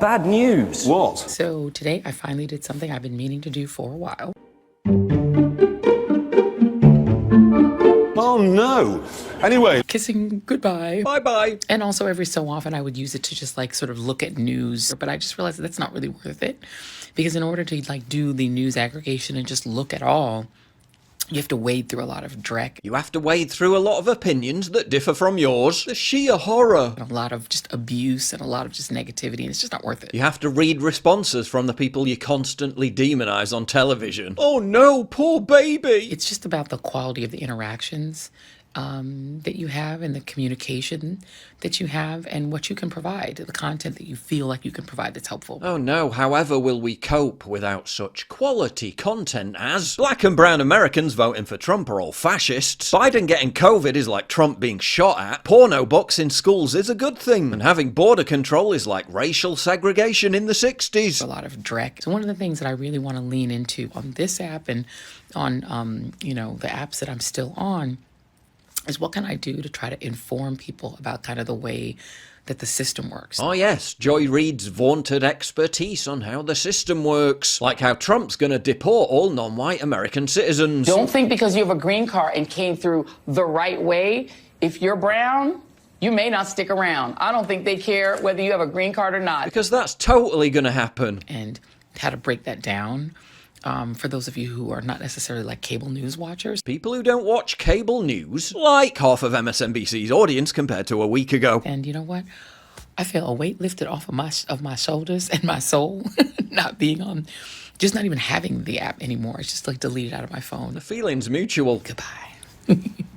Bad news. What? So today I finally did something I've been meaning to do for a while. Oh no. Anyway. Kissing goodbye. Bye-bye. And also every so often I would use it to just like sort of look at news, but I just realized that's not really worth it, because in order to like do the news aggregation and just look at all, you have to wade through a lot of dreck. You have to wade through a lot of opinions that differ from yours. The sheer horror. A lot of just abuse and a lot of just negativity, and it's just not worth it. You have to read responses from the people you constantly demonize on television. Oh no, poor baby. It's just about the quality of the interactions that you have and the communication that you have and what you can provide, the content that you feel like you can provide that's helpful. Oh no, however will we cope without such quality content as black and brown Americans voting for Trump are all fascists, Biden getting COVID is like Trump being shot at, porno books in schools is a good thing, and having border control is like racial segregation in the 60s. A lot of dreck. So one of the things that I really want to lean into on this app and on, the apps that I'm still on is what can I do to try to inform people about kind of the way that the system works. Oh yes, Joy Reid's vaunted expertise on how the system works, like how Trump's gonna deport all non-white American citizens. Don't think because you have a green card and came through the right way, if you're brown, you may not stick around. I don't think they care whether you have a green card or not. Because that's totally gonna happen. And how to break that down. For those of you who are not necessarily like cable news watchers. People who don't watch cable news, like half of MSNBC's audience compared to a week ago. And you know what? I feel a weight lifted off of my shoulders and my soul, not being on, just not even having the app anymore. It's just like deleted out of my phone. The feeling's mutual. Goodbye.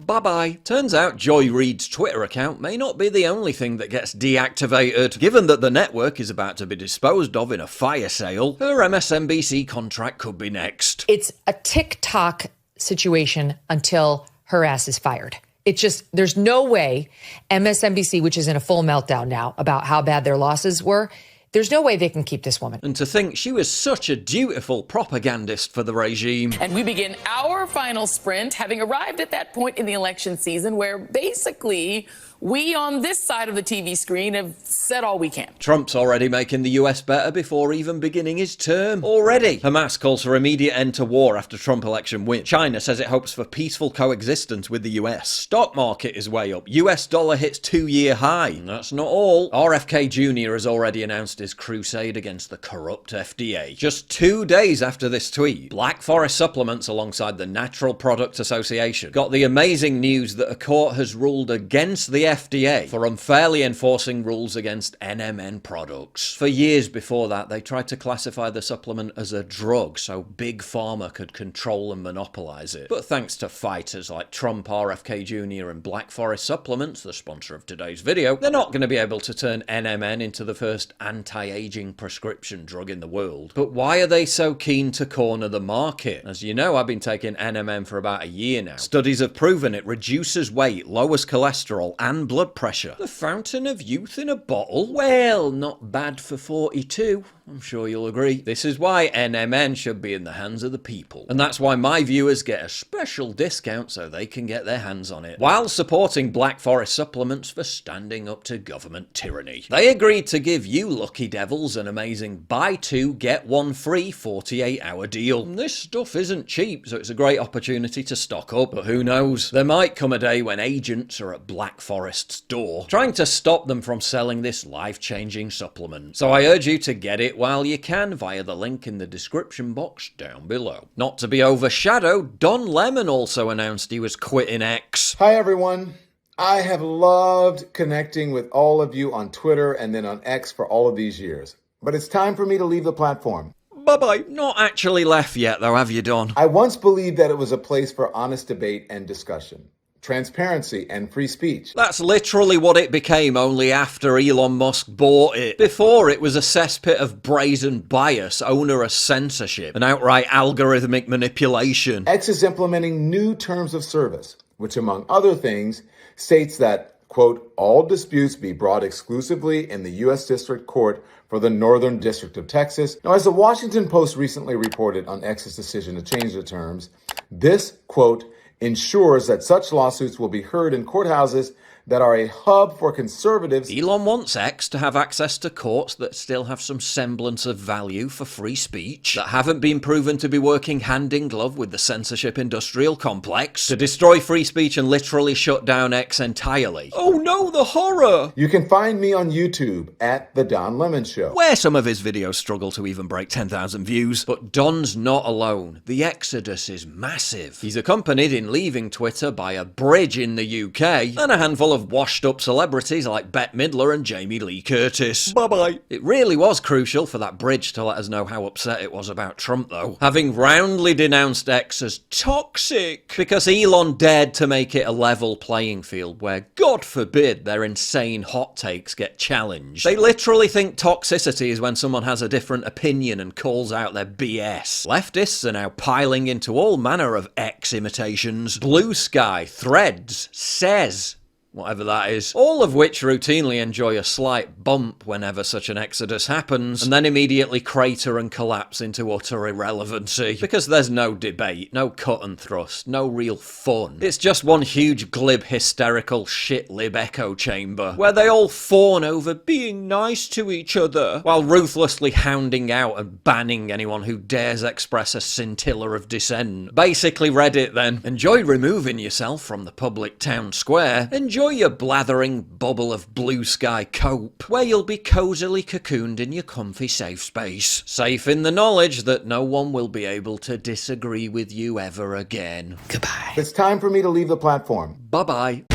Bye-bye. Turns out Joy Reid's Twitter account may not be the only thing that gets deactivated. Given that the network is about to be disposed of in a fire sale, her MSNBC contract could be next. It's a TikTok situation until her ass is fired. It's just, there's no way MSNBC, which is in a full meltdown now about how bad their losses were, there's no way they can keep this woman. And to think she was such a dutiful propagandist for the regime. And we begin our final sprint, having arrived at that point in the election season where basically we on this side of the TV screen have said all we can. Trump's already making the US better before even beginning his term. Already. Hamas calls for immediate end to war after Trump election win. China says it hopes for peaceful coexistence with the US. Stock market is way up. US dollar hits 2-year high. And that's not all. RFK Jr. has already announced his crusade against the corrupt FDA. Just 2 days after this tweet, Black Forest Supplements alongside the Natural Product Association got the amazing news that a court has ruled against the FDA for unfairly enforcing rules against NMN products. For years before that, they tried to classify the supplement as a drug so Big Pharma could control and monopolize it. But thanks to fighters like Trump, RFK Jr. and Black Forest Supplements, the sponsor of today's video, they're not going to be able to turn NMN into the first anti-aging prescription drug in the world. But why are they so keen to corner the market? As you know, I've been taking NMN for about a year now. Studies have proven it reduces weight, lowers cholesterol and blood pressure. The fountain of youth in a bottle? Well, not bad for 42. I'm sure you'll agree. This is why NMN should be in the hands of the people. And that's why my viewers get a special discount so they can get their hands on it, while supporting Black Forest Supplements for standing up to government tyranny. They agreed to give you lucky devils an amazing buy 2, get 1 free 48-hour deal. And this stuff isn't cheap, so it's a great opportunity to stock up. But who knows? There might come a day when agents are at Black Forest's door, trying to stop them from selling this life-changing supplement. So I urge you to get it while you can via the link in the description box down below. Not to be overshadowed, Don Lemon also announced he was quitting X. Hi everyone. I have loved connecting with all of you on Twitter and then on X for all of these years. But it's time for me to leave the platform. Bye-bye. Not actually left yet though, have you, Don? I once believed that it was a place for honest debate and discussion, transparency and free speech. That's literally what it became only after Elon Musk bought it. Before, it was a cesspit of brazen bias, onerous censorship, and outright algorithmic manipulation. X is implementing new terms of service, which among other things states that, quote, all disputes be brought exclusively in the U.S. District Court for the Northern District of Texas. Now, as the Washington Post recently reported on X's decision to change the terms, this, quote, ensures that such lawsuits will be heard in courthouses that are a hub for conservatives. Elon wants X to have access to courts that still have some semblance of value for free speech, that haven't been proven to be working hand in glove with the censorship industrial complex, to destroy free speech and literally shut down X entirely. Oh no, the horror! You can find me on YouTube at The Don Lemon Show, where some of his videos struggle to even break 10,000 views. But Don's not alone. The exodus is massive. He's accompanied in leaving Twitter by a bridge in the UK and a handful of washed-up celebrities like Bette Midler and Jamie Lee Curtis. Bye-bye. It really was crucial for that bridge to let us know how upset it was about Trump, though, having roundly denounced X as toxic because Elon dared to make it a level playing field where, God forbid, their insane hot takes get challenged. They literally think toxicity is when someone has a different opinion and calls out their BS. Leftists are now piling into all manner of X imitations. Blue Sky, Threads, Says, whatever that is, all of which routinely enjoy a slight bump whenever such an exodus happens, and then immediately crater and collapse into utter irrelevancy, because there's no debate, no cut and thrust, no real fun. It's just one huge glib hysterical shit-lib echo chamber, where they all fawn over being nice to each other, while ruthlessly hounding out and banning anyone who dares express a scintilla of dissent. Basically Reddit then. Enjoy removing yourself from the public town square, enjoy your blathering bubble of blue sky cope, where you'll be cosily cocooned in your comfy safe space. Safe in the knowledge that no one will be able to disagree with you ever again. Goodbye. It's time for me to leave the platform. Bye-bye.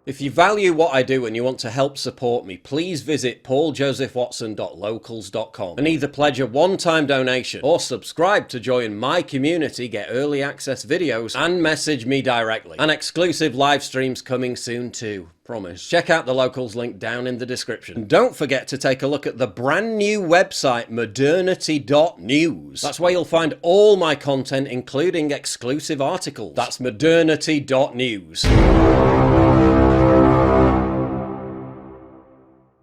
If you value what I do and you want to help support me, please visit pauljosephwatson.locals.com and either pledge a one-time donation or subscribe to join my community, get early access videos, and message me directly. And exclusive live streams coming soon too. Promise. Check out the Locals link down in the description. And don't forget to take a look at the brand new website, modernity.news. That's where you'll find all my content, including exclusive articles. That's modernity.news.